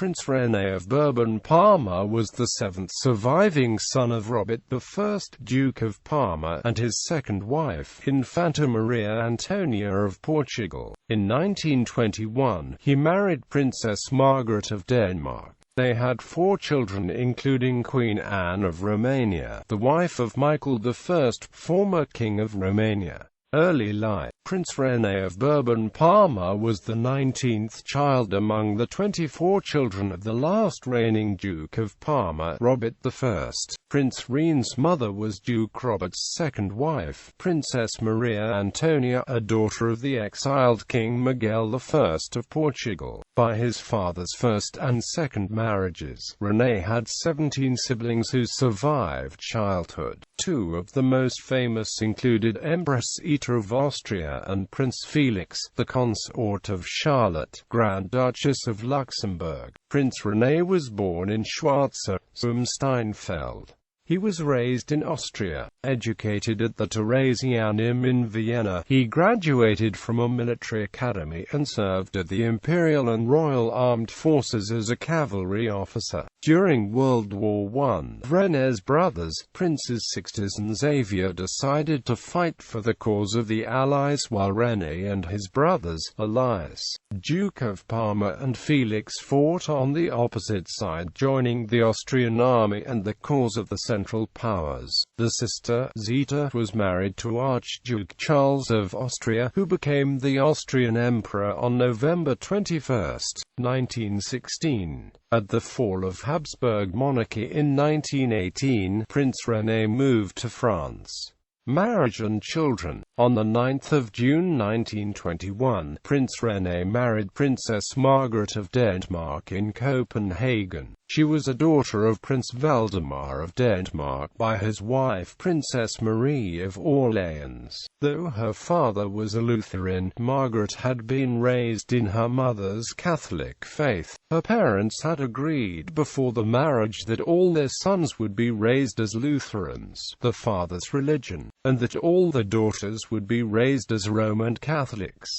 Prince René of Bourbon-Parma was the seventh surviving son of Robert I, Duke of Parma, and his second wife, Infanta Maria Antonia of Portugal. In 1921, he married Princess Margaret of Denmark. They had 4 children including Queen Anne of Romania, the wife of Michael I, former King of Romania. Early life. Prince René of Bourbon-Parma was the 19th child among the 24 children of the last reigning Duke of Parma, Robert I. Prince René's mother was Duke Robert's second wife, Princess Maria Antonia, a daughter of the exiled King Miguel I of Portugal. By his father's first and second marriages, René had 17 siblings who survived childhood. 2 of the most famous included Empress Ita of Austria and Prince Felix, the consort of Charlotte, Grand Duchess of Luxembourg. Prince René was born in Schwarzer, Steinfeld. He was raised in Austria, educated at the Theresianum in Vienna. He graduated from a military academy and served at the Imperial and Royal Armed Forces as a cavalry officer. During World War I, René's brothers, Princes Sixtus and Xavier, decided to fight for the cause of the Allies, while René and his brothers, Elias, Duke of Parma, and Felix fought on the opposite side, joining the Austrian army and the cause of the Central Powers. The sister, Zita, was married to Archduke Charles of Austria, who became the Austrian Emperor on November 21, 1916. At the fall of Habsburg monarchy in 1918, Prince René moved to France. Marriage and children. On the 9th of June 1921, Prince René married Princess Margaret of Denmark in Copenhagen. She was a daughter of Prince Valdemar of Denmark by his wife Princess Marie of Orleans. Though her father was a Lutheran, Margaret had been raised in her mother's Catholic faith. Her parents had agreed before the marriage that all their sons would be raised as Lutherans, the father's religion, and that all the daughters would be raised as Roman Catholics.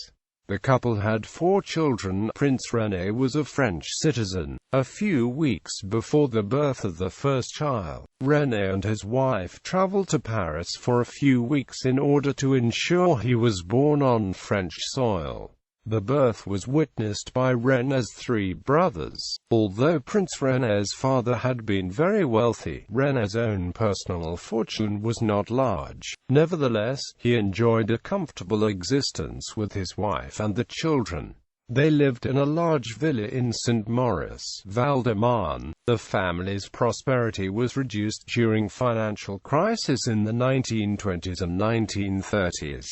The couple had 4 children. Prince René was a French citizen. A few weeks before the birth of the first child, René and his wife traveled to Paris for a few weeks in order to ensure he was born on French soil. The birth was witnessed by René's 3 brothers. Although Prince René's father had been very wealthy, René's own personal fortune was not large. Nevertheless, he enjoyed a comfortable existence with his wife and the children. They lived in a large villa in St. Maurice, Val-de-Marne. The family's prosperity was reduced during financial crisis in the 1920s and 1930s.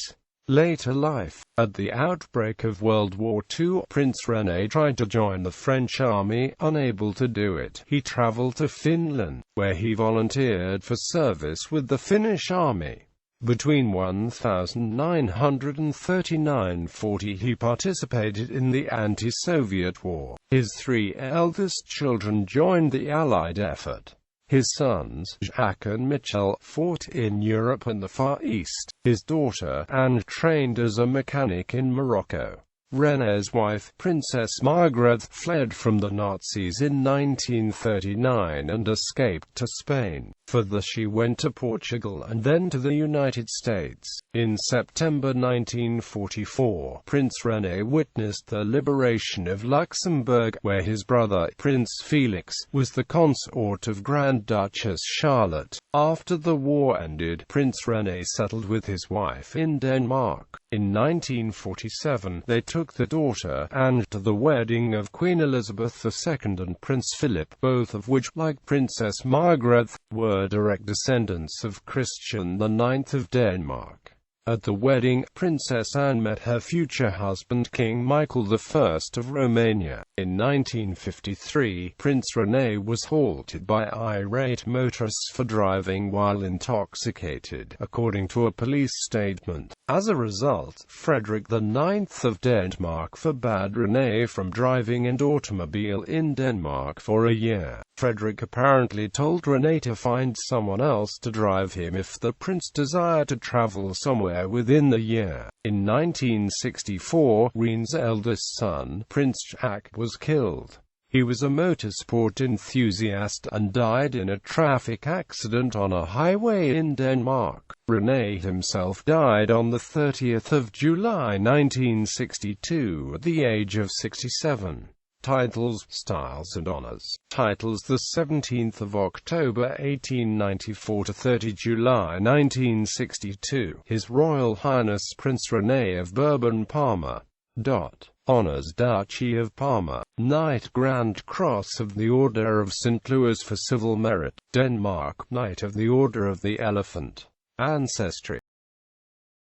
Later life. At the outbreak of World War II, Prince René tried to join the French army. Unable to do it, he traveled to Finland, where he volunteered for service with the Finnish army. Between 1939–40 he participated in the anti-Soviet war. His 3 eldest children joined the Allied effort. His sons, Jacques and Michel, fought in Europe and the Far East. His daughter, Anne, trained as a mechanic in Morocco. René's wife, Princess Margaret, fled from the Nazis in 1939 and escaped to Spain. Further, she went to Portugal and then to the United States. In September 1944, Prince René witnessed the liberation of Luxembourg, where his brother, Prince Felix, was the consort of Grand Duchess Charlotte. After the war ended, Prince René settled with his wife in Denmark. In 1947, they took the daughter, Anne, to the wedding of Queen Elizabeth II and Prince Philip, both of which, like Princess Margaret, were direct descendants of Christian IX of Denmark. At the wedding, Princess Anne met her future husband King Michael I of Romania. In 1953, Prince René was halted by irate motorists for driving while intoxicated, according to a police statement. As a result, Frederick IX of Denmark forbade René from driving an automobile in Denmark for a year. Frederick apparently told René to find someone else to drive him if the prince desired to travel somewhere within the year. In 1964, René's eldest son, Prince Jacques, was killed. He was a motorsport enthusiast and died in a traffic accident on a highway in Denmark. René himself died on the 30th of July 1962 at the age of 67. Titles, styles and honors. Titles: the 17th of October 1894 to 30 July 1962. His Royal Highness Prince René of Bourbon-Parma. Honors: Duchy of Parma, Knight Grand Cross of the Order of St. Louis for Civil Merit, Denmark, Knight of the Order of the Elephant. Ancestry.